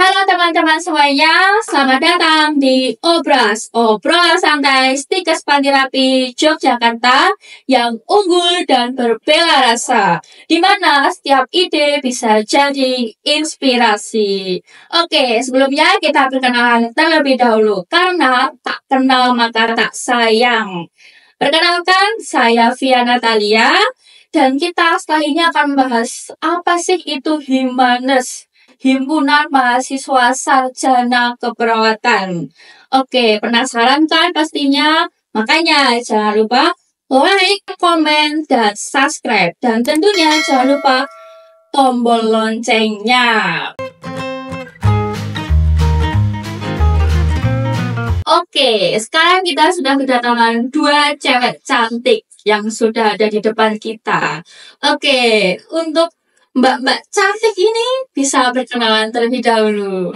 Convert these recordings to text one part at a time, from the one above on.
Halo teman-teman semuanya, selamat datang di Obras, obrolan santai Stikes Pandirapi Yogyakarta yang unggul dan berbela rasa, di mana setiap ide bisa jadi inspirasi. Oke, sebelumnya kita perkenalan terlebih dahulu, karena tak kenal maka tak sayang. Perkenalkan, saya Via Natalia, dan kita setelah ini akan membahas apa sih itu Himanes, Himpunan Mahasiswa Sarjana Keperawatan. Oke, penasaran kan pastinya? Makanya jangan lupa like, komen, dan subscribe. Dan tentunya jangan lupa tombol loncengnya. Oke, sekarang kita sudah kedatangan dua cewek cantik yang sudah ada di depan kita. Oke, untuk Mbak-mbak cantik ini bisa berkenalan terlebih dahulu.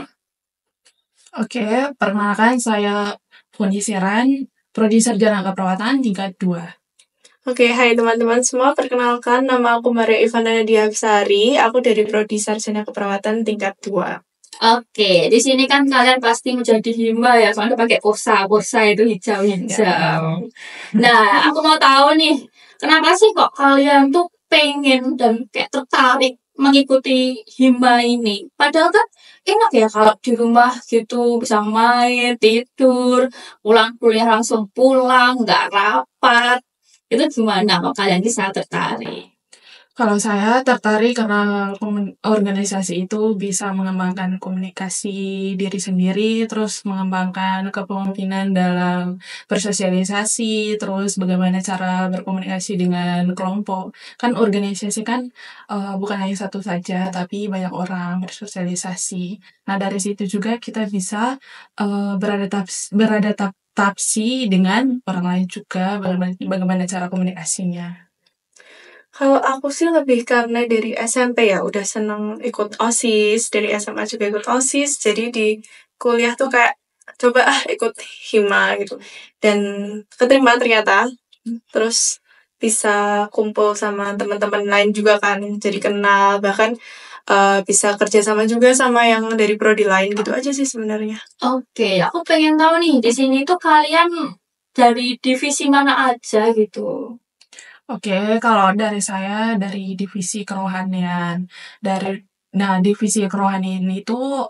Oke, perkenalkan saya Pundi Siran, Prodi Sarjana Keperawatan tingkat 2. Oke, hai teman-teman semua. Perkenalkan, nama aku Maria Ivana Diaksari. Aku dari Prodi Sarjana Keperawatan tingkat 2. Oke, di sini kan kalian pasti menjadi hima ya, soalnya pakai pulsa itu hijau-hijau. Nah, aku mau tahu nih, kenapa sih kok kalian tuh pengen dan kayak tertarik mengikuti hima ini? Padahal kan enak ya kalau di rumah gitu bisa main, tidur, pulang kuliah langsung pulang, nggak rapat. Itu gimana kok kalian bisa tertarik? Kalau saya tertarik karena organisasi itu bisa mengembangkan komunikasi diri sendiri, terus mengembangkan kepemimpinan dalam bersosialisasi, terus bagaimana cara berkomunikasi dengan kelompok. Kan organisasi kan bukan hanya satu saja, tapi banyak orang bersosialisasi. Nah, dari situ juga kita bisa beradaptasi dengan orang lain juga, bagaimana cara komunikasinya. Kalau aku sih lebih karena dari SMP ya, udah seneng ikut OSIS, dari SMA juga ikut OSIS, jadi di kuliah tuh kayak coba ikut hima gitu. Dan keterima ternyata, terus bisa kumpul sama teman-teman lain juga kan, jadi kenal, bahkan bisa kerja sama juga sama yang dari prodi lain gitu aja sih sebenarnya. Oke, aku pengen tahu nih, di sini tuh kalian dari divisi mana aja gitu? Oke, kalau dari saya dari divisi kerohanian. Divisi kerohanian itu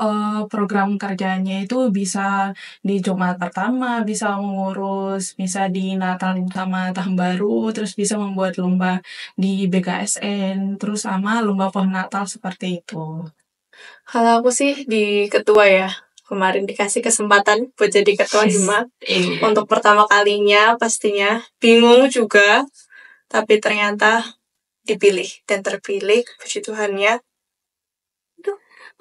program kerjanya itu bisa di Jumat pertama, bisa mengurus, bisa di Natal sama Tahun Baru, terus bisa membuat lomba di BKSN, terus sama lomba pohon Natal seperti itu. Kalau aku sih di ketua ya. Kemarin dikasih kesempatan buat jadi ketua hima. Untuk pertama kalinya pastinya bingung juga. Tapi ternyata dipilih dan terpilih, puji Tuhannya.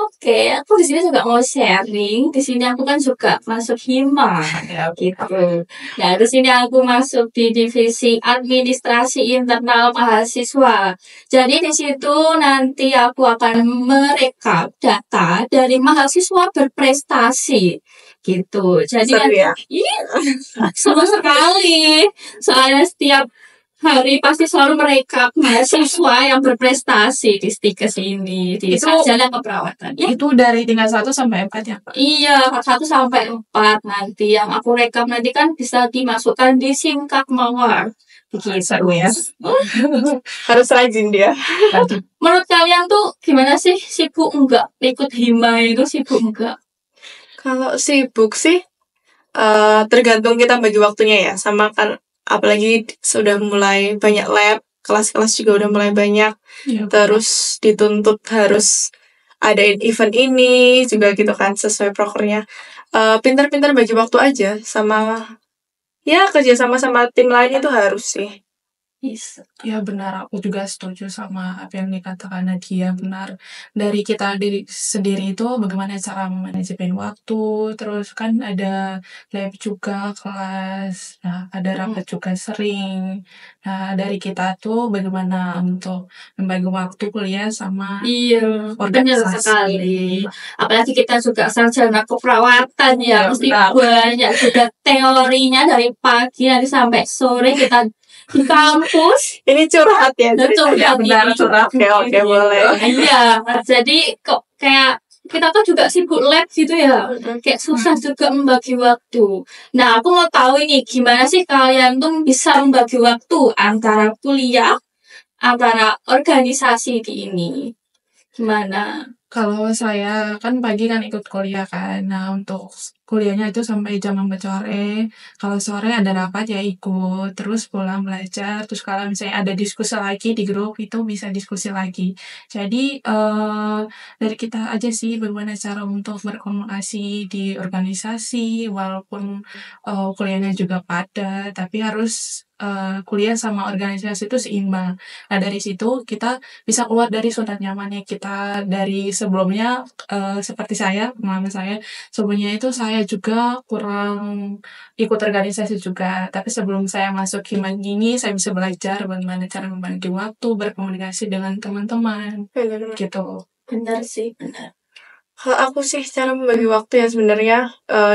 Oke, aku di sini juga mau sharing. Di sini aku kan juga masuk hima, ya gitu. Nah, di sini aku masuk di divisi administrasi internal mahasiswa. Jadi di situ nanti aku akan merekap data dari mahasiswa berprestasi, gitu. Jadi Seru ya? Iya, seru sekali. Soalnya setiap hari pasti selalu merekap mahasiswa yang berprestasi di Stikes ini, di Sarjana Keperawatan. Ya? Itu dari tingkat 1 sampai 4 ya, Pak? Iya, 1 sampai 4 nanti. Yang aku rekap nanti kan bisa dimasukkan di Singkat Mawar. Begitu ya. Harus rajin dia. Menurut kalian tuh gimana sih? Sibuk enggak? Ikut hima itu sibuk enggak? Kalau sibuk sih, tergantung kita bagi waktunya ya. Sama kan, apalagi sudah mulai banyak lab, kelas-kelas juga udah mulai banyak. Ya, terus dituntut harus adain event ini juga gitu kan, sesuai prokernya. Pintar-pintar bagi waktu aja, sama ya kerja sama tim lain itu harus sih. Yes. Ya benar, aku juga setuju sama apa yang dikatakan Nadia, benar. Dari kita diri sendiri itu bagaimana cara manajemen waktu, terus kan ada lab juga, kelas, nah ada rapat juga sering. Nah dari kita tuh bagaimana untuk membagi waktu kuliah sama Iya, benar organisasi. sekali. Apalagi kita juga sarjana keperawatan ya, Ya, mesti benar. banyak juga teorinya dari pagi nanti sampai sore kita di kampus. Ini curhat ya? Curhat benar, ini. curhat. Oke, boleh. Iya, jadi kok kayak kita kan juga sibuk lab gitu ya. Kayak susah juga membagi waktu. Nah, aku mau tahu ini gimana sih kalian tuh bisa membagi waktu antara kuliah, antara organisasi di ini. Gimana? Kalau saya kan pagi kan ikut kuliah kan. Nah, untuk kuliahnya itu sampai jam 4 sore. Kalau sore ada rapat ya ikut. Terus pulang belajar. Terus kalau misalnya ada diskusi lagi di grup itu bisa diskusi lagi. Jadi dari kita aja sih bagaimana cara untuk berkomunikasi di organisasi walaupun kuliahnya juga padat, tapi harus kuliah sama organisasi itu seimbang. Nah, dari situ kita bisa keluar dari zona nyamannya kita dari sebelumnya. Seperti saya, pengalaman saya sebelumnya itu saya juga kurang ikut organisasi juga, tapi sebelum saya masuk Hima ini saya bisa belajar bagaimana cara membagi waktu, berkomunikasi dengan teman-teman gitu. Benar sih. Benar. Kalau aku sih cara membagi waktu ya sebenarnya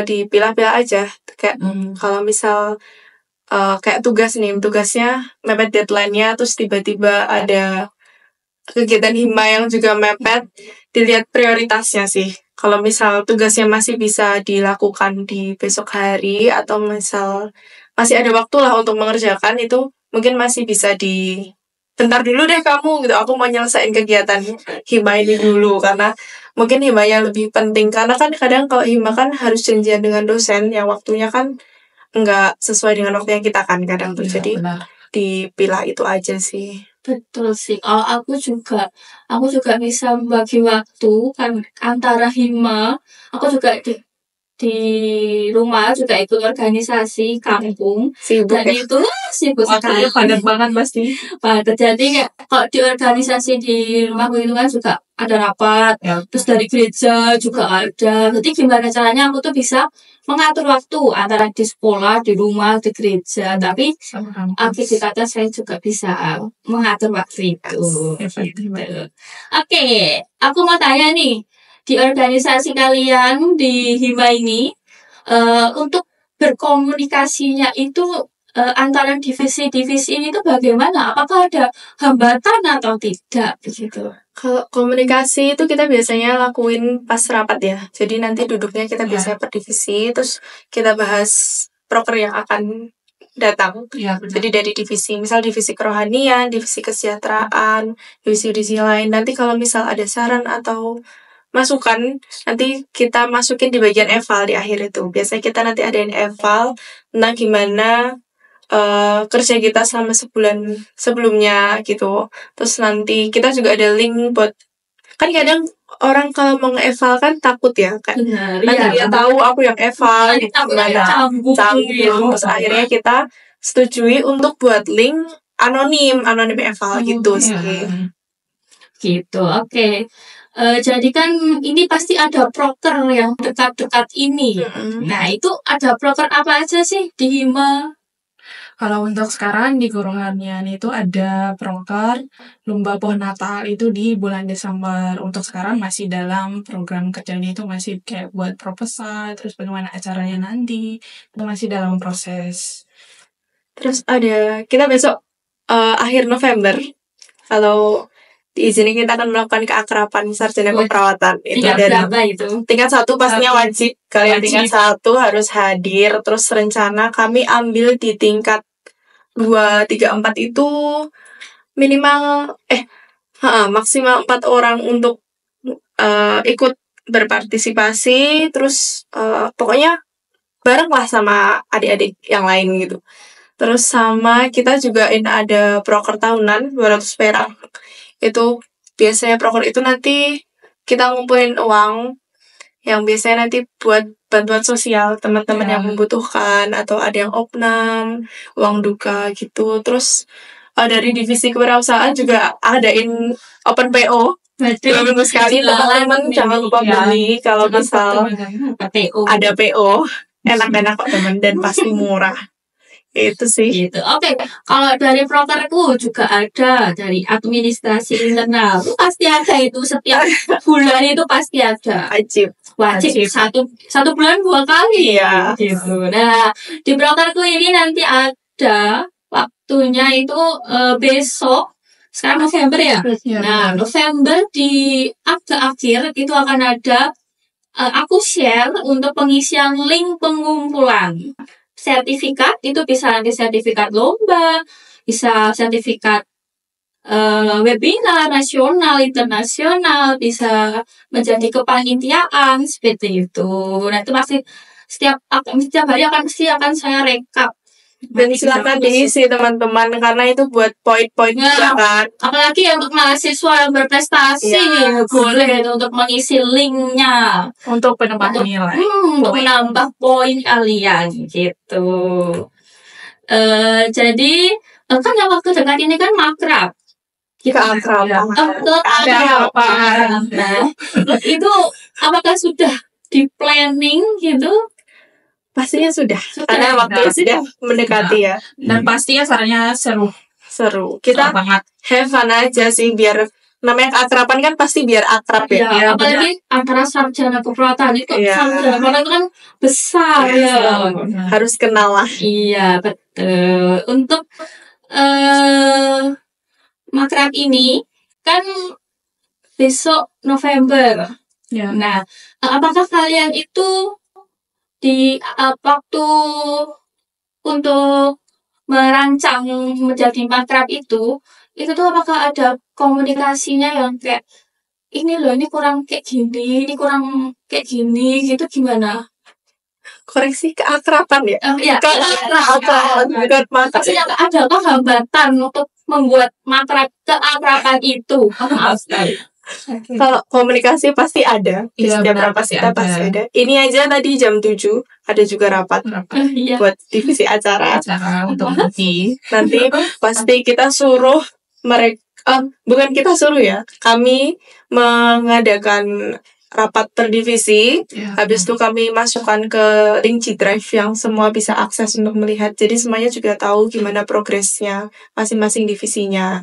dipilah-pilah aja. Kayak kalau misal kayak tugasnya mepet deadline-nya, terus tiba-tiba ada kegiatan hima yang juga mepet, dilihat prioritasnya sih. Kalau misal tugasnya masih bisa dilakukan di besok hari, atau misal masih ada waktu lah untuk mengerjakan, itu mungkin masih bisa bentar dulu deh kamu gitu, aku mau nyelesain kegiatan hima ini dulu, karena mungkin himanya lebih penting. Karena kan kadang kalau hima kan harus janjian dengan dosen, yang waktunya kan nggak sesuai dengan waktu yang kita kan kadang tuh. Jadi dipilah itu aja sih. Betul sih. Kalau aku juga bisa membagi waktu kan antara hima. Aku juga di rumah juga ikut organisasi kampung. Sibuk Dan ya. itu sibuk sekali. Padat banget pasti. Padat. Jadi kayak kalau di organisasi di rumahku itu kan juga ada rapat. Ya. Terus dari gereja juga ada. Jadi gimana caranya aku tuh bisa mengatur waktu antara di sekolah, di rumah, di gereja. Tapi Sama kamu. aktivitasnya saya juga bisa mengatur waktu itu. Gitu. Oke, aku mau tanya nih, di organisasi kalian di Hima ini, untuk berkomunikasinya itu antara divisi-divisi ini tuh bagaimana? Apakah ada hambatan atau tidak begitu? Kalau komunikasi itu kita biasanya lakuin pas rapat ya. Jadi nanti duduknya kita biasanya per divisi, terus kita bahas proker yang akan datang. Iya, benar. Jadi dari divisi, misal divisi kerohanian, divisi kesejahteraan, divisi lain. Nanti kalau misal ada saran atau masukan, nanti kita masukin di bagian eval di akhir itu. Biasanya kita nanti adain eval tentang gimana kerja kita selama sebulan sebelumnya gitu. Terus nanti kita juga ada link buat, kan kadang orang kalau mau nge-eval kan takut ya, kan nanti dia tahu aku yang eval gitu, Canggung. terus akhirnya kita setujui untuk buat link anonim eval gitu sih. Gitu, oke. Jadi kan ini pasti ada proker yang dekat-dekat ini. Nah, itu ada proker apa aja sih di Hima? Kalau untuk sekarang di Kerohanian itu ada proker Lomba Pohon Natal itu di bulan Desember. Untuk sekarang masih dalam program kerjanya itu masih kayak buat proposal, terus bagaimana acaranya nanti, itu masih dalam proses. Terus ada kita besok akhir November, kalau diizinin kita akan melakukan keakraban sarjana keperawatan. Itu Tingkat dari berapa itu? tingkat 1 pastinya wajib. Kalian tingkat 1 harus hadir. Terus rencana kami ambil di tingkat 2, 3, 4 itu minimal maksimal 4 orang untuk ikut berpartisipasi. Terus pokoknya bareng lah sama adik-adik yang lain gitu. Terus sama kita juga ada proker tahunan 200 perak. Itu biasanya proker itu nanti kita ngumpulin uang yang biasanya nanti buat bantuan sosial teman-teman yang membutuhkan, atau ada yang opnam, uang duka gitu. Terus dari divisi kewirausahaan juga adain open PO 2 minggu sekali. Teman-teman jangan lupa beli kalau misal ada PO. Enak-enak kok teman, dan pasti murah. Itu sih. Gitu. Oke, kalau dari prokerku juga ada dari administrasi internal. Itu pasti ada itu setiap bulan itu pasti ada. Wajib. Satu bulan 2 kali. Iya. Gitu. Nah, di prokerku ini nanti ada waktunya itu besok sekarang November ya. Ya, Nah, November di akhir itu akan ada aku share untuk pengisian link pengumpulan sertifikat. Itu bisa nanti sertifikat lomba, bisa sertifikat webinar nasional, internasional, bisa menjadi kepanitiaan seperti itu. Nah, itu masih setiap hari akan saya rekap. Dan silakan diisi teman-teman karena itu buat poin-poin juga kan. Apalagi untuk mahasiswa yang berprestasi boleh untuk mengisi linknya untuk penambah nilai. Untuk menambah poin kalian gitu. Jadi kan yang waktu dekat ini kan makrab. Keakraban. Nah, itu apakah sudah di planning gitu? Pastinya sudah. Karena waktunya sudah mendekati ya. Dan pastinya sarannya seru. Kita banget. have fun aja sih biar namanya keakraban kan pasti biar akrab ya. Ya apalagi antara sarjana keperawatan itu sarjana keperawatan itu kan besar ya. Harus kenal lah. Iya betul. Untuk makrab ini kan besok November. Ya. Nah, apakah kalian itu di waktu untuk merancang menjadi makrab itu tuh apakah ada komunikasinya yang kayak ini loh, ini kurang kayak gini, ini kurang kayak gini, gitu gimana? Koreksi keakraban ya? Ya, keakraban bukan makrab. Maksudnya adakah hambatan untuk membuat makrab keakraban itu? Maaf sekali. Kalau komunikasi pasti ada. Di setiap rapat kita pasti ada. Ini aja tadi jam 7 ada juga rapat. Buat divisi acara untuk nanti pasti kita suruh mereka, bukan kita suruh ya, kami mengadakan rapat per divisi. Habis itu kami masukkan ke link G Drive yang semua bisa akses untuk melihat. Jadi semuanya juga tahu gimana progresnya masing-masing divisinya.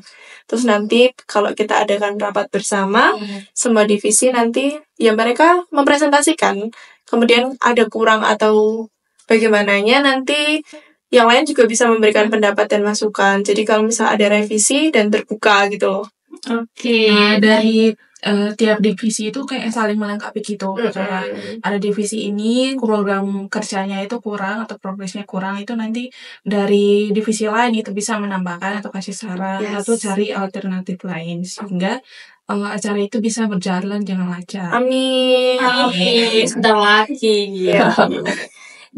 Terus nanti kalau kita adakan rapat bersama, semua divisi nanti ya mereka mempresentasikan. Kemudian ada kurang atau bagaimananya nanti yang lain juga bisa memberikan pendapat dan masukan. Jadi kalau misalnya ada revisi dan terbuka gitu loh. Oke. Nah, dari tiap divisi itu kayak saling melengkapi gitu. Kayak ada divisi ini program kerjanya itu kurang atau progresnya kurang, itu nanti dari divisi lain itu bisa menambahkan atau kasih saran atau cari alternatif lain sehingga acara itu bisa berjalan dengan lancar. Amin. Sebentar lagi.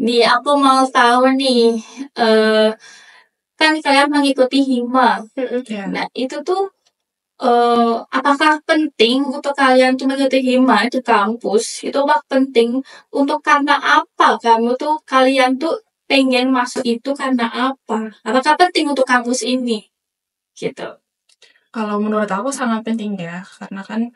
Nih aku mau tahu nih, kan kalian mengikuti hima. Nah itu tuh apakah penting untuk kalian tuh mengikuti hima di kampus? Itu penting untuk karena apa? Kalian tuh pengen masuk itu karena apa? Apakah penting untuk kampus ini? Gitu. Kalau menurut aku sangat penting ya, karena kan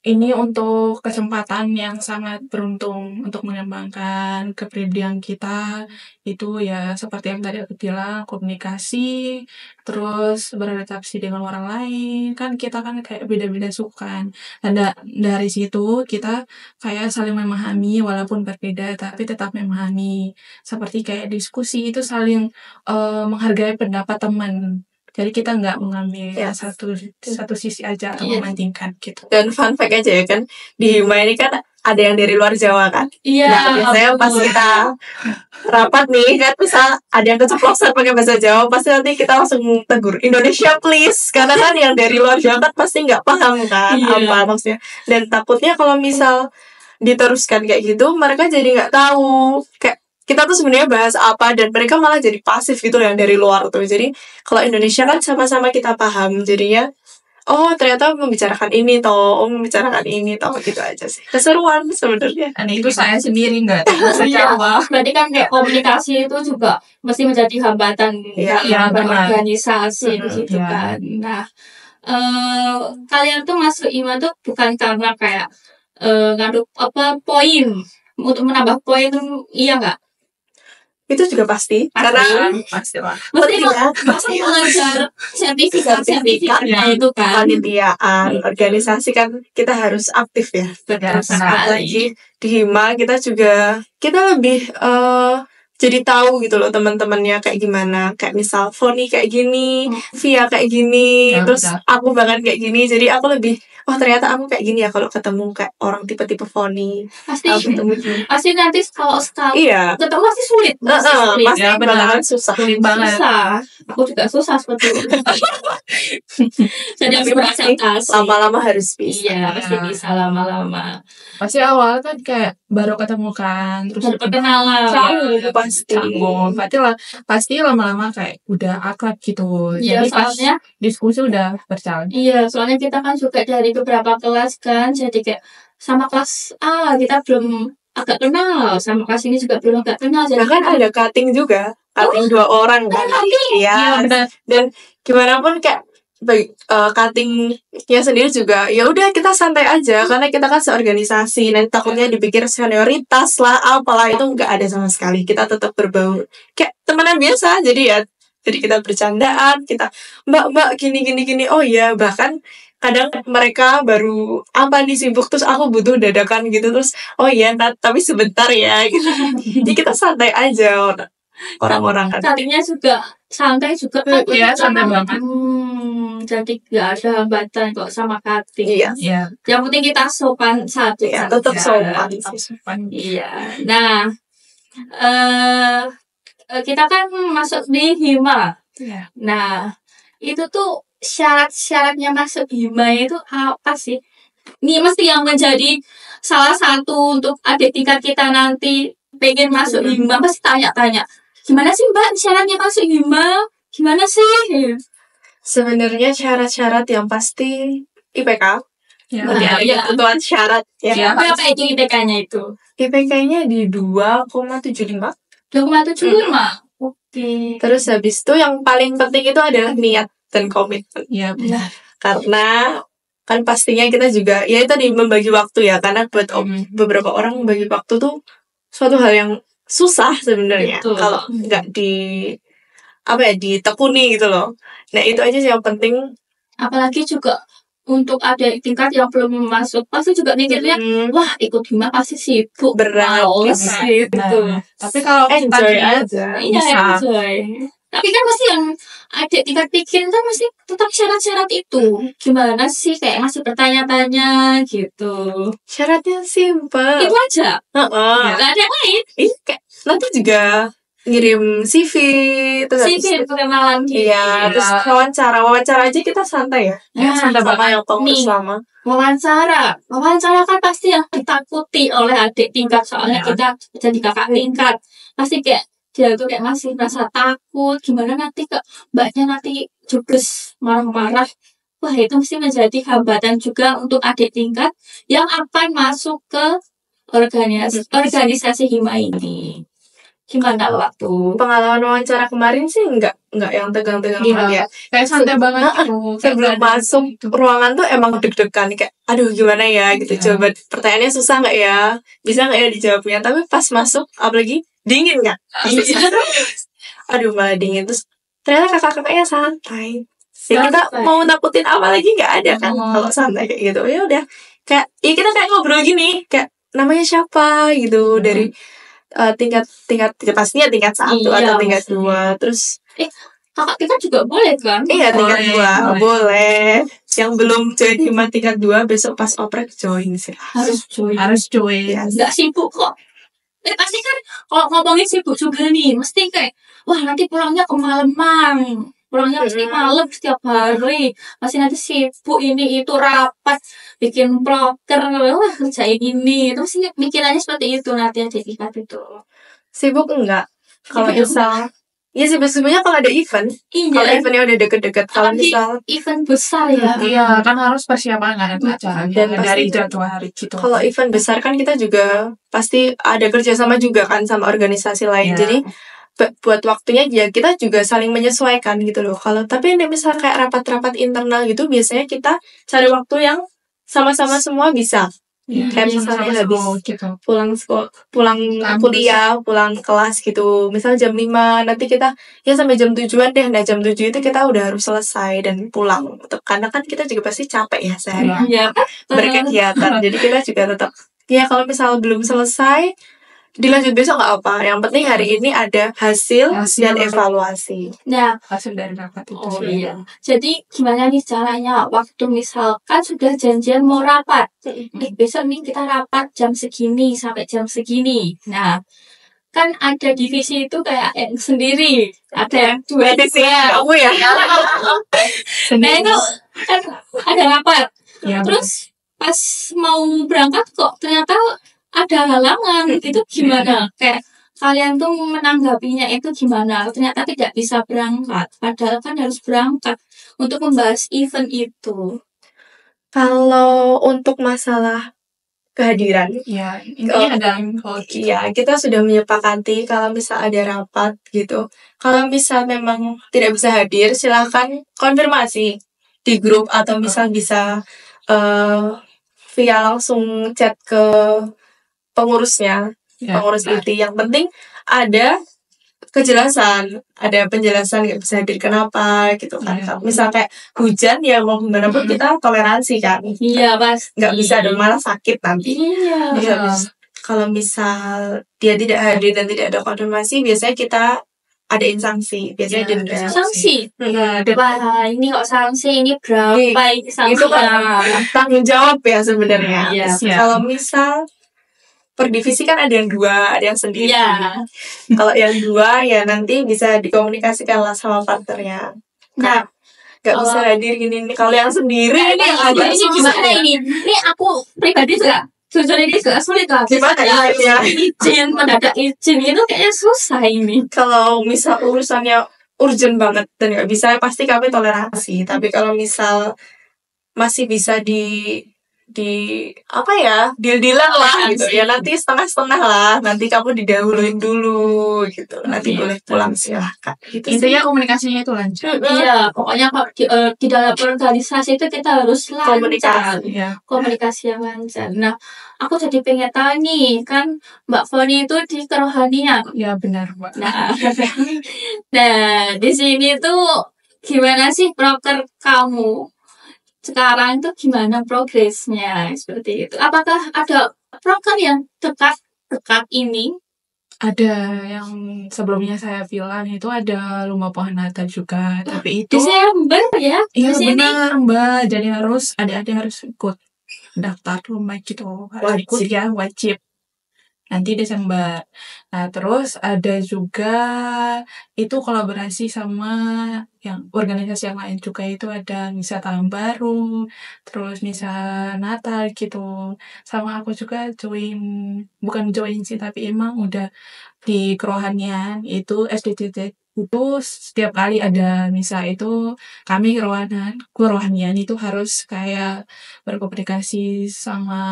ini untuk kesempatan yang sangat beruntung untuk mengembangkan kepribadian kita. Itu ya seperti yang tadi aku bilang, komunikasi, terus beradaptasi dengan orang lain. Kan kita kan kayak beda-beda suka. Dan dari situ kita kayak saling memahami walaupun berbeda tapi tetap memahami. Seperti kayak diskusi itu saling menghargai pendapat teman. Jadi kita nggak mengambil satu sisi aja atau mementingkan gitu. Dan fun fact aja ya kan, di Hima ini kan ada yang dari luar Jawa kan. Nah biasanya pas kita rapat nih kan, misal ada yang keceplosan pakai bahasa Jawa, pasti nanti kita langsung tegur Indonesia please, karena kan yang dari luar Jawa kan pasti nggak paham kan apa maksudnya. Dan takutnya kalau misal diteruskan kayak gitu, mereka jadi nggak tahu kayak kita tuh sebenarnya bahas apa, dan mereka malah jadi pasif gitu yang dari luar tuh. Jadi kalau Indonesia kan sama-sama kita paham, jadinya oh ternyata membicarakan ini toh, membicarakan ini toh, gitu aja sih. Keseruan sebenarnya. Itu saya sendiri nggak tahu Jawa. Berarti kan kayak komunikasi itu juga mesti menjadi hambatan dalam berorganisasi gitu kan. Nah, kalian tuh masuk IMA tuh bukan karena kayak ngaduk poin untuk menambah poin, iya nggak? Itu juga pasti. Karena pasti lah. Mesti mengejar sertifikatnya itu kan. Panitiaan, organisasi kan kita harus aktif ya. Benar sekali. Apalagi di Hima kita lebih jadi tahu gitu loh teman-temannya kayak gimana. Kayak misal Foni kayak gini, Via kayak gini, Ya, terus benar. aku bahkan kayak gini. Jadi aku lebih, oh ternyata aku kayak gini ya kalau ketemu kayak orang tipe-tipe Foni. Pasti Aku ketemu gini. pasti nanti kalau sekali Iya. ketemu pasti sulit, masih sulit. Pasti Ya, benar. bakalan susah. Sulit banget. Susah. Aku juga susah seperti itu. Jadi Tapi harus pasti beradaptasi. lama-lama harus bisa. Iya, pasti bisa lama-lama. Pasti awal kan kayak baru ketemu kan, terus Baru perkenalan. Canggung pasti. canggung. Pasti lama-lama kayak udah akrab gitu. Iya, Jadi pas soalnya diskusi udah berjalan. iya, soalnya kita kan juga dari beberapa kelas kan, jadi kayak sama kelas A kita belum agak kenal, sama kelas ini juga belum agak kenal. Jadi Bahkan ada cutting juga. Cutting 2 orang kan. cutting? Iya. Iya, benar. Dan gimana pun kayak cuttingnya sendiri juga ya udah kita santai aja karena kita kan seorganisasi, nanti takutnya dipikir senioritas lah apalah, itu nggak ada sama sekali. Kita tetap berbaur kayak temenan biasa. Jadi kita bercandaan, kita mbak gini. Oh iya, bahkan kadang mereka baru apa nih sibuk, terus aku butuh dadakan gitu, terus oh iya tapi sebentar ya gitu. Jadi kita santai aja orang-orang kan. cuttingnya juga santai juga kan. Iya, santai banget. Jadi nggak ada hambatan kok sama cutting. Iya. Iya. Yang penting kita sopan satu. Ya, tetap saja. sopan. Sopan. Iya. Nah, kita kan masuk di Hima. Iya. Nah, itu tuh syarat-syaratnya masuk Hima itu apa sih? Ini mesti yang menjadi salah satu untuk adik tingkat kita nanti pengen masuk Hima, pasti tanya-tanya. Gimana sih Mbak syaratnya masuk Hima? Gimana sih? Sebenarnya syarat-syarat yang pasti IPK. Ya, Nah, Nanti ada iya. ketentuan syarat ya. Iya. Berapa itu IPK-nya itu? IPK-nya di 2,75. 2,75. Oke. Terus habis itu yang paling penting itu adalah niat dan komitmen. Iya, benar. Karena kan pastinya kita juga ya itu tadi membagi waktu ya, karena buat beberapa orang membagi waktu tuh suatu hal yang susah sebenarnya Betul. kalau nggak ditekuni gitu loh. Nah itu aja sih yang penting. Apalagi juga untuk adik tingkat yang belum masuk, pasti juga mikirnya, wah ikut Hima pasti sibuk, Berat. males gitu. Nah, tapi kalau kita Enjoy niat, aja. Iya, bisa. enjoy. Tapi kan pasti yang adik tingkat pikirin kan mesti tetap syarat-syarat itu. Gimana sih, kayak masih bertanya-tanya gitu. Syaratnya simpel. Itu aja, Heeh. gak ada yang lain. Kayak nanti juga ngirim CV terus habis CV itu- perkenalan diri. Iya, terus wawancara aja kita santai ya. Nah, santai Sama banget. yang pengurus Nih. lama. Wawancara kan pasti yang ditakuti oleh adik tingkat, soalnya Ya. kita jadi kakak tingkat. Pasti kayak dia tuh kayak masih merasa takut, gimana nanti kak mbaknya nanti judes marah-marah. Wah, itu mesti menjadi hambatan juga untuk adik tingkat yang akan masuk ke organisasi Hima ini. Gimana waktu? Pengalaman wawancara kemarin sih nggak yang tegang-tegang Iya. banget ya. kayak santai banget gitu. Sebelum Kayak nggak ada masuk gitu. ruangan tuh emang deg-degan kayak aduh gimana ya gitu. Iya. Coba pertanyaannya susah nggak ya, bisa nggak ya dijawabnya. Tapi pas masuk apalagi dingin kan. Aduh malah dingin, terus ternyata kakak-kakaknya santai. Ya kita Santai. mau nakutin apa lagi nggak ada kan kalau santai kayak gitu. Ya udah kayak ya kita kayak ngobrol gini kayak namanya siapa gitu dari tingkat pastinya tingkat 1 Iya, atau tingkat maksudnya. 2. Terus Kakak kita juga boleh kan? iya tingkat Boleh, 2 boleh. Yang belum join Hima tingkat 2 besok pas oprek join sih. Harus join. harus join. Iya. Nggak sibuk kok. Pasti kan kalau ngomongin sibuk juga nih, mesti kayak, wah nanti pulangnya kemalaman. Pulangnya mesti malam setiap hari. Masih nanti sibuk ini itu rapat, bikin proker, wah kerjain ini. Terus mikirannya seperti itu nanti aja tingkat itu. Sibuk enggak? Kalau Sibuk. misal ya sibuk-sibuknya kalau ada event. Kalau Iya, eventnya udah deket-deket. Kalau Apalagi misal event besar ya. Iya, kan harus persiapan kan acaranya Dan dari pasti- jadwal hari gitu. kalau event besar kan kita juga pasti ada kerjasama juga kan sama organisasi lain. Iya. Jadi buat waktunya ya kita juga saling menyesuaikan gitu loh. Kalau tapi misal kayak rapat-rapat internal gitu biasanya kita cari waktu yang sama-sama semua bisa. Iya, Kayak sama-sama misalnya habis seru gitu. pulang Kampus. kuliah, pulang kelas gitu. Misal jam 5 nanti kita ya sampai jam 7-an deh. Nah, jam 7 itu kita udah harus selesai dan pulang. Karena kan kita juga pasti capek ya sehari Iya. Iya. berkegiatan. Jadi kita juga tetap ya kalau misal belum selesai dilanjut besok nggak apa. Yang penting hari ini ada hasil dan evaluasi. Nah, hasil dari rapat itu oh sih. iya. Jadi gimana nih caranya waktu misalkan sudah janjian mau rapat. Besok nih kita rapat jam segini sampai jam segini. Nah, kan ada divisi itu kayak yang sendiri. Ada yang dua Divisi juga. kamu ya. Nah, itu kan ada rapat. Ya, Terus pas mau berangkat kok ternyata ada halangan. Itu gimana? Kayak kalian tuh menanggapinya itu gimana? Ternyata tidak bisa berangkat. Padahal kan harus berangkat untuk membahas event itu. Kalau untuk masalah kehadiran, ya intinya ada info gitu. iya, kita sudah menyepakati kalau misal ada rapat gitu. Kalau misal memang tidak bisa hadir, silakan konfirmasi di grup atau misal bisa via langsung chat ke pengurusnya, Ya, pengurus inti. Yang penting ada kejelasan, ada penjelasan nggak bisa hadir kenapa gitu kan. Iya. Misal kayak hujan ya mau gimana pun kita toleransi kan. Iya, pasti. Nggak bisa dan malah sakit nanti. Iya. Iya. Kalau misal dia tidak hadir dan tidak ada konfirmasi, biasanya kita adain sanksi. Biasanya Iya, denda. Sanksi. Ya, Wah, ini kok sanksi ini berapa ini sanksi? Itu kan tanggung jawab ya sebenarnya. Iya. Kalau misal per divisi kan ada yang 2, ada yang sendiri. Iya. Kalau yang 2 ya nanti bisa dikomunikasikan lah sama partnernya. Nah, Gak bisa hadir gini nih. Kalau yang sendiri ini yang agak ini susah gimana ya. ini? Ini aku pribadi juga jujur ini juga sulit lah. Gimana ya? Izin, mendadak izin itu kayaknya susah ini. Kalau misal urusannya urgent banget dan gak bisa, pasti kami toleransi. Tapi kalau misal masih bisa di apa ya, deal-dealan lah gitu ya, nanti setengah-setengah lah, nanti kamu didahuluin dulu gitu, nanti boleh pulang silahkan gitu. intinya komunikasinya itu lancar. Iya, pokoknya kalau di dalam organisasi itu kita harus lancar. Ya. Komunikasi yang lancar. Nah, aku jadi pengen tahu nih, kan Mbak Foni itu di kerohanian. Ya benar, Mbak. Nah, di sini tuh gimana sih proker kamu? Sekarang itu gimana progresnya seperti itu? Apakah ada proker yang dekat ini? Ada yang sebelumnya saya bilang itu ada lomba pohon Natal juga, tapi itu Desember ya? iya di sini. benar Mbak, jadi adik-adik harus ikut daftar lomba gitu, harus ikut ya, wajib nanti Desember. Nah terus ada juga itu kolaborasi sama yang organisasi yang lain juga, itu ada misa tahun baru, terus misa Natal gitu. Sama aku juga bukan join sih, tapi emang udah di kerohanian itu SDCC itu setiap kali ada misa itu kami kerohanian itu harus kayak berkomunikasi sama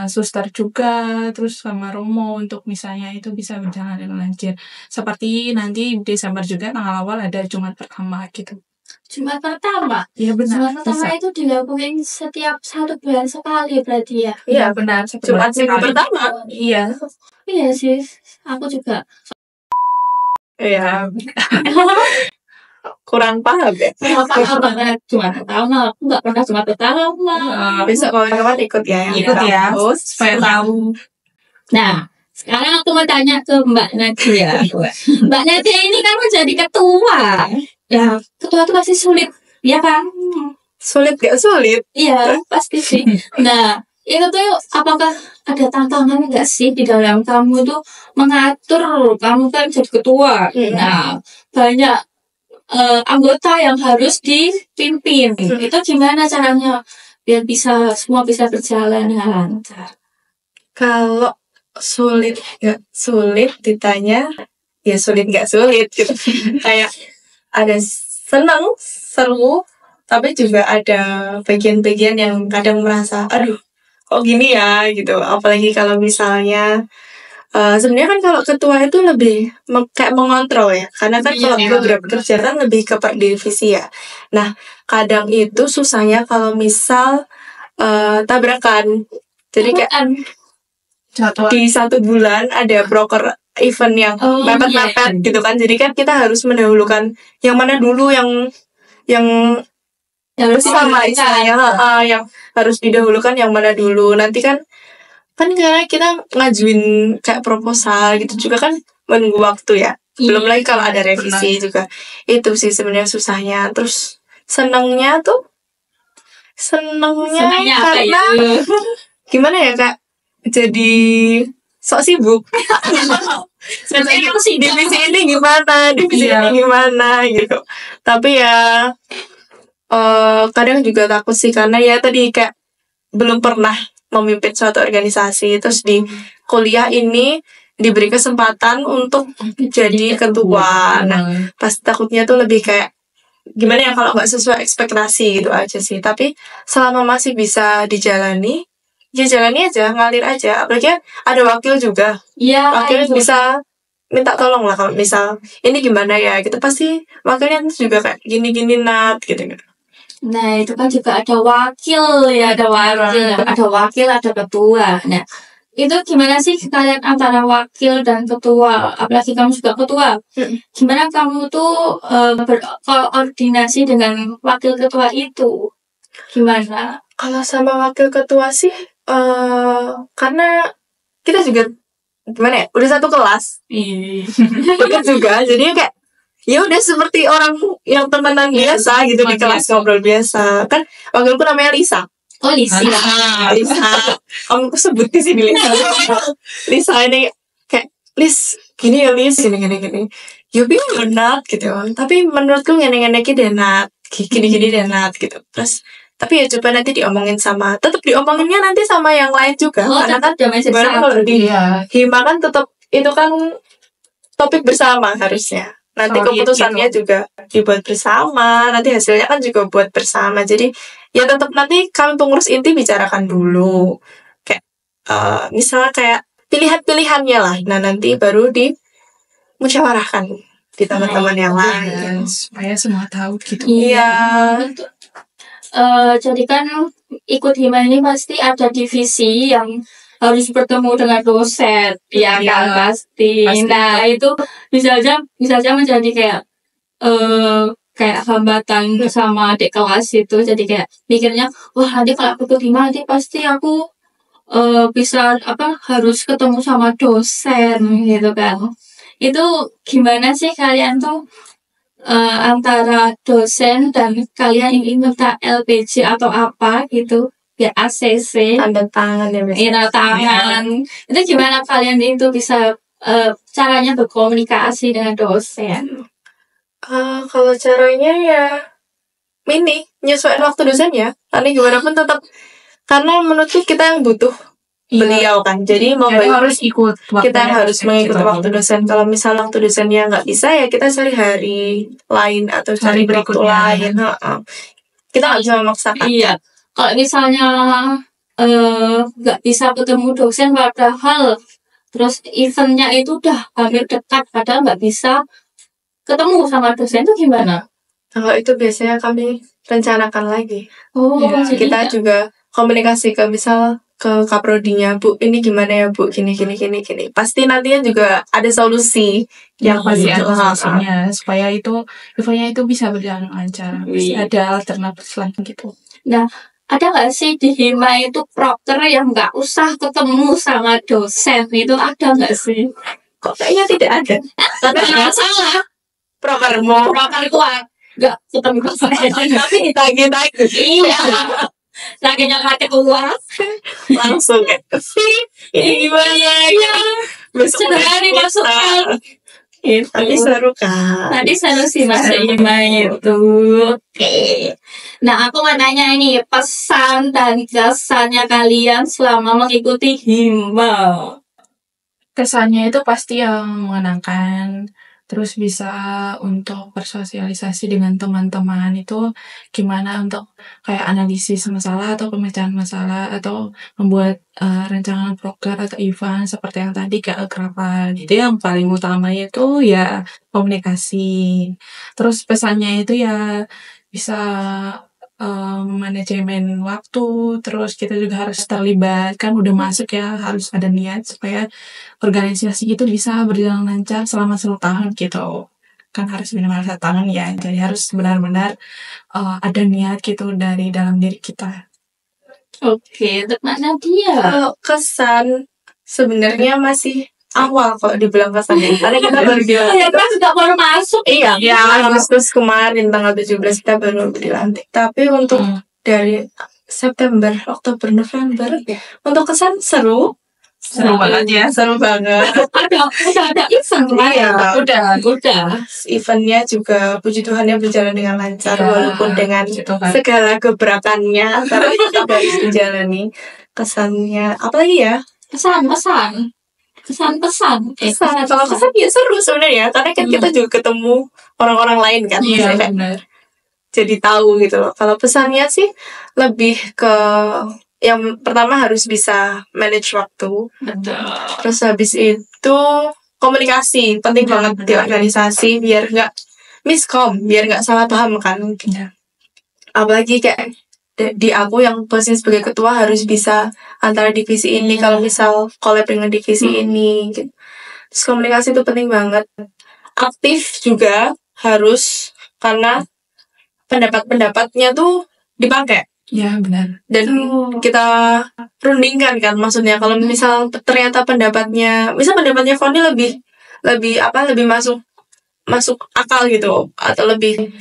suster juga, terus sama romo untuk misalnya itu bisa berjalan dengan lancar. Seperti nanti Desember juga tanggal awal ada Jumat pertama gitu. Jumat pertama. Iya benar. Jumat pertama itu dilakukan setiap 1 bulan sekali berarti ya? Iya benar. Jumat minggu pertama. Iya. Iya sih, aku juga. Iya. Kurang paham ya. Paham banget Jumat pertama. Aku nggak pernah Jumat pertama. Besok kawan-kawan ikut ya. Ikut ya, supaya tahu. Nah, sekarang aku mau tanya ke Mbak Nadia. Mbak Nadia ini kan menjadi ketua. Ya, ketua itu pasti sulit, ya kan? Sulit gak sulit? Iya, pasti sih. Nah, itu tuh apakah ada tantangan nggak sih di dalam kamu tuh mengatur, kamu kan jadi ketua. Nah, banyak anggota yang harus dipimpin. Itu gimana caranya biar semua bisa berjalan dengan lancar? Kalau sulit gak sulit ditanya, ya sulit gak sulit gitu. Kayak ada seneng, seru, tapi juga ada bagian-bagian yang kadang merasa, aduh, kok gini ya gitu. Apalagi kalau misalnya sebenarnya kan kalau ketua itu lebih kayak mengontrol ya, karena kan kalau program kerja kan lebih ke per divisi ya. Nah kadang itu susahnya kalau misal tabrakan, jadi kayak di 1 bulan ada broker event yang mepet-mepet gitu kan, jadi kan kita harus mendahulukan yang mana dulu, yang sama istilahnya, yang harus didahulukan yang mana dulu. Nanti kan kan karena kita ngajuin kayak proposal gitu juga kan menunggu waktu ya. Belum lagi kalau ada revisi juga. Itu sih sebenarnya susahnya. Terus senangnya Senangnya apa karena ya? gimana ya Kak? Jadi sok sibuk. Jadi aku sih Divisi ini gimana, divisi ini gimana gitu. Tapi ya kadang juga takut sih karena ya tadi kayak belum pernah memimpin suatu organisasi, terus di kuliah ini diberi kesempatan untuk jadi ketua. Nah, pas takutnya tuh lebih kayak gimana ya kalau nggak sesuai ekspektasi gitu aja sih. Tapi selama masih bisa dijalani, ya jalani aja, ngalir aja. Apalagi kan ada wakil juga. Iya, Wakilnya bisa minta tolong lah kalau misal ini gimana ya gitu, pasti wakilnya juga kayak gini-gini Nat gitu. Nah, itu kan juga ada wakil ya, ada ketua. Nah, itu gimana sih kalian antara wakil dan ketua? Apalagi kamu juga ketua. Gimana kamu tuh berkoordinasi dengan wakil ketua itu? Gimana? Kalau sama wakil ketua sih karena kita juga gimana ya, udah satu kelas deket juga, jadi kayak ya udah seperti orang yang temenan biasa gitu di kelas ngobrol biasa. Kan wakilku namanya Lisa. Oh, Lisa. Lisa. Kamu sebut di sini Lisa. Lisa ini kayak Lis gini ya Lis gini. Ya bingung Nat gitu. Tapi menurutku ngene-ngene ki Nat. Gini Nat gitu. Terus tapi ya coba nanti tetap diomonginnya nanti sama yang lain juga. Karena kan kalau di Hima kan tetap itu kan topik bersama harusnya. Nanti keputusannya juga dibuat bersama, nanti hasilnya kan juga buat bersama. Jadi ya tetap nanti kami pengurus inti bicarakan dulu. Kayak misalnya kayak pilihan-pilihannya lah. Nah nanti baru dimusyawarahkan di teman-teman yang lain. Supaya semua tahu gitu. Iya. Jadi kan ikut Hima ini pasti ada divisi yang harus bertemu dengan dosen, ya kan pasti. Nah itu bisa aja menjadi kayak kayak hambatan sama adik kelas itu. Jadi kayak mikirnya, wah nanti kalau aku ikut Hima nanti pasti aku bisa harus ketemu sama dosen gitu kan. Itu gimana sih kalian tuh antara dosen dan kalian ingin minta LPG atau apa gitu? Ya ACC Tanda tangan ya biasanya. tangan itu gimana kalian itu bisa caranya berkomunikasi dengan dosen? Kalau caranya ya nyesuaiin waktu dosen ya. Nanti gimana pun tetap, karena menurutku kita yang butuh beliau kan. Jadi mau harus ikut kita harus mengikuti waktu dosen. Kalau misalnya waktu dosennya nggak bisa ya kita cari hari lain atau cari waktu lain. Kita nggak bisa memaksakan. Iya. Kalau misalnya nggak bisa ketemu dosen padahal terus eventnya itu udah hampir dekat padahal nggak bisa ketemu sama dosen itu gimana? Kalau itu biasanya kami rencanakan lagi. Jadi kita juga komunikasi ke kaprodinya, Bu, ini gimana ya Bu, gini. Pasti nantinya juga ada solusi yang pasti ada solusinya supaya eventnya itu bisa berjalan lancar. Ada alternatif lain gitu. Nah, ada nggak sih di Hima itu proker yang nggak usah ketemu sama dosen itu ada nggak sih? Kok kayaknya tidak ada. Tapi nggak salah. Proker kuat nggak ketemu dosen. Tapi ditagi-tagi. Iya. Lagi nyakatnya keluar langsung kayak ini gimana ya? Besok hari masukkan. Tapi seru kan? Tadi seru sih Mas Hima itu. Oke. Nah aku mau tanya ini pesan dan kesannya kalian selama mengikuti Hima. Kesannya itu pasti yang mengenangkan, terus bisa untuk bersosialisasi dengan teman-teman itu gimana untuk kayak analisis masalah atau pemecahan masalah atau membuat rancangan program atau event seperti yang tadi keakraban. Itu yang paling utama itu ya komunikasi. Terus pesannya itu ya bisa manajemen waktu, terus kita juga harus terlibat, kan udah masuk ya harus ada niat supaya organisasi itu bisa berjalan lancar selama 1 tahun gitu. Kan harus minimal 1 tahun ya, jadi harus benar-benar ada niat gitu dari dalam diri kita Oke, untuk Mbak Nadia. Kalau kesan sebenarnya masih awal kalau dibilang kesannya. Karena kita baru Ya kan sudah baru masuk. Iya, Agustus kemarin tanggal 17 kita baru dilantik. Tapi untuk dari September, Oktober, November, untuk kesan seru banget ya. seru banget. Udah ada event lah ya. Iya, Udah. eventnya juga puji Tuhannya berjalan dengan lancar Iya, walaupun dengan puji Tuhan. segala gebrakannya, tapi kita harus menjalani kesannya. Apalagi ya? Kesan-pesan. Kalau kesan ya seru sebenarnya, karena kan kita juga ketemu orang-orang lain kan. Iya, Kayak benar. jadi tahu gitu loh. Kalau pesannya sih lebih ke yang pertama harus bisa manage waktu. Betul. Terus habis itu komunikasi penting banget di organisasi biar nggak miskom, biar nggak salah paham kan. Iya. Apalagi kayak di aku yang posisi sebagai ketua harus bisa antara divisi ini kalau misal collab dengan divisi ini gitu. Terus komunikasi itu penting banget. Aktif juga harus karena pendapat-pendapatnya tuh dipakai Iya, benar. dan kita rundingkan kan, maksudnya kalau misal ternyata pendapatnya Foni lebih masuk akal gitu atau lebih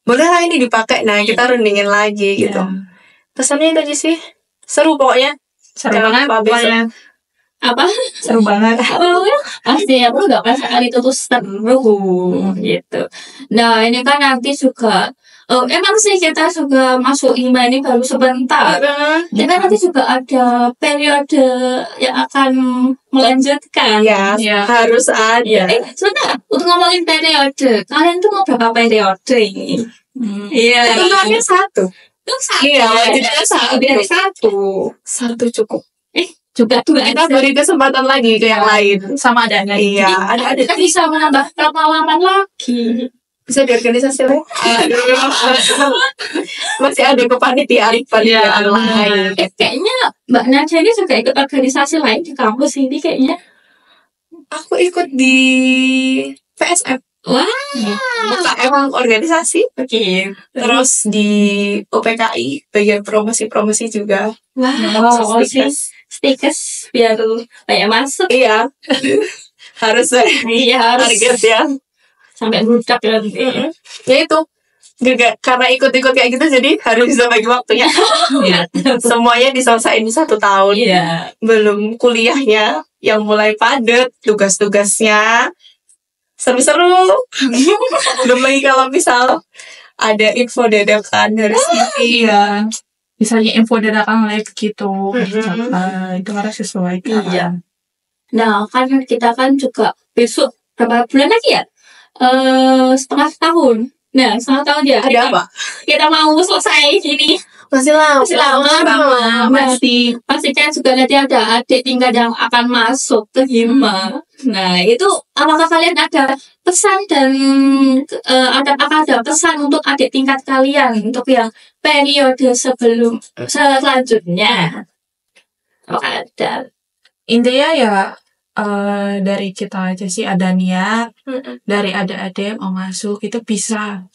boleh lah ini dipakai, nah kita rundingin lagi gitu. Iya. Pesannya itu aja sih, seru pokoknya. Seru Jangan banget lupa besok. pokoknya. Apa? Seru banget. Pasti aku nggak perasaan itu tuh seru gitu. Nah ini kan nanti juga emang sih kita juga masuk IMA ini baru sebentar. Kita nanti juga ada periode yang akan melanjutkan. Ya, Iya. harus ada. Sebentar, untuk ngomongin periode, kalian tuh mau berapa periode ini? Iya. Tentuannya satu. Iya, Tidak satu. Biar satu. Satu cukup. Juga dua. Kita beri kesempatan lagi ke yang lain. Sama adanya. Iya, ada Kita bisa menambah pengalaman lagi. bisa di organisasi lain. Masih ada kepanitiaan Iya, lain. Kayaknya Mbak Nadia ini juga ikut organisasi lain di kampus ini kayaknya. Aku ikut di PSM. Wah. Emang organisasi. Oke. Terus di OPKI bagian promosi juga. Wow. Stikers biar banyak masuk. Iya. Harus Iya harus target ya. sampai budak nanti. Ya itu. Karena ikut-ikut kayak gitu jadi harus bisa bagi waktunya. Iya. Semuanya diselesain di 1 tahun. Iya. Belum kuliahnya yang mulai padat, tugas-tugasnya seru-seru. Belum lagi kalau misal ada info dadakan dari CV. Iya. Misalnya info dadakan live gitu. Itu harus sesuai. Iya. Nah kan kita kan juga besok berapa bulan lagi ya? Setengah tahun. Nah, setengah tahun ya. Ada apa? Kita mau selesai gini. Masih lama. Pasti kan juga nanti ada adik tingkat yang akan masuk ke Hima. Nah, itu apakah kalian ada pesan dan apakah ada pesan untuk adik tingkat kalian untuk yang periode selanjutnya? Apakah ada? Intinya ya dari kita aja sih ada niat. Dari adik-adik mau masuk itu bisa.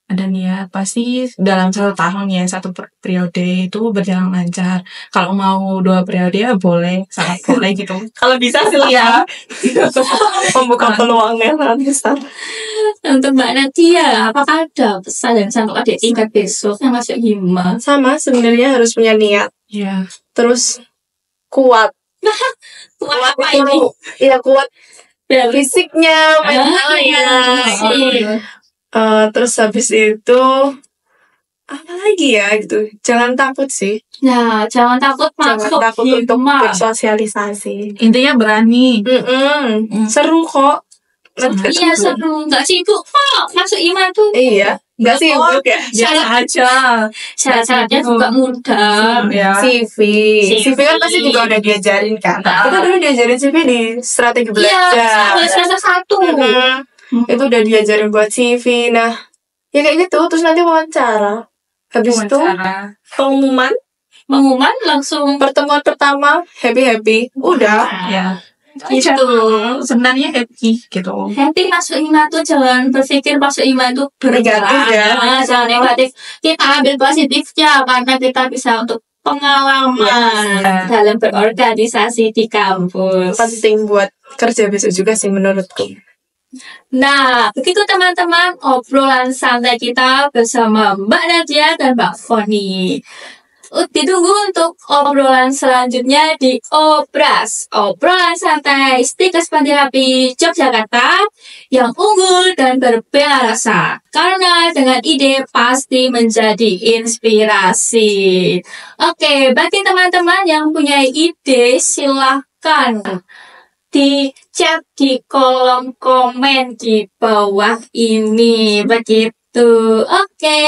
Ada niat, pasti dalam 1 tahun ya, 1 periode itu berjalan lancar. Kalau mau 2 periode ya boleh, sangat boleh gitu. Kalau bisa silakan. Membuka peluangnya sangat besar. Untuk Mbak Nadia, apakah ada pesan yang untuk adik tingkat besok yang masuk Hima? Sama, sebenarnya harus punya niat. Iya. Terus kuat. Kuat apa ini? itu. Iya, kuat Dari fisiknya, mentalnya. Terus habis itu apa lagi ya gitu. Jangan takut sih. Nah, jangan takut masuk Jangan takut untuk Hima. bersosialisasi. Intinya berani. Seru kok. Iya seru, nggak sibuk kok masuk Hima tuh. Iya, nggak sibuk ya. Biasa aja. Syarat-syaratnya juga mudah. Ya. CV kan pasti juga udah diajarin kan. Kita dulu diajarin CV di strategi Iya, belajar. semester 1. Itu udah diajarin buat CV. Nah, ya kayak gitu. Terus nanti wawancara. Habis itu Wawancara. Pengumuman langsung pertemuan pertama happy. Udah. Ya. gitu. Sebenarnya happy gitu. Nanti masuk Hima tuh jangan berpikir masuk Hima itu Negatif ya. jangan negatif. Kita ambil positifnya karena kita bisa untuk pengalaman Yes. dalam berorganisasi di kampus. Penting buat kerja besok juga sih menurutku. Nah, begitu teman-teman obrolan santai kita bersama Mbak Nadia dan Mbak Foni. Ditunggu untuk obrolan selanjutnya di Obras, obrolan santai Stikers Pandirapi Yogyakarta yang unggul dan berbela rasa. Karena dengan ide pasti menjadi inspirasi. Oke, bagi teman-teman yang punya ide silahkan di chat di kolom komen di bawah ini. Begitu. Oke.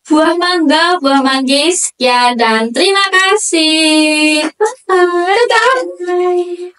Buah mangga, buah manggis, sekian dan terima kasih. Bye.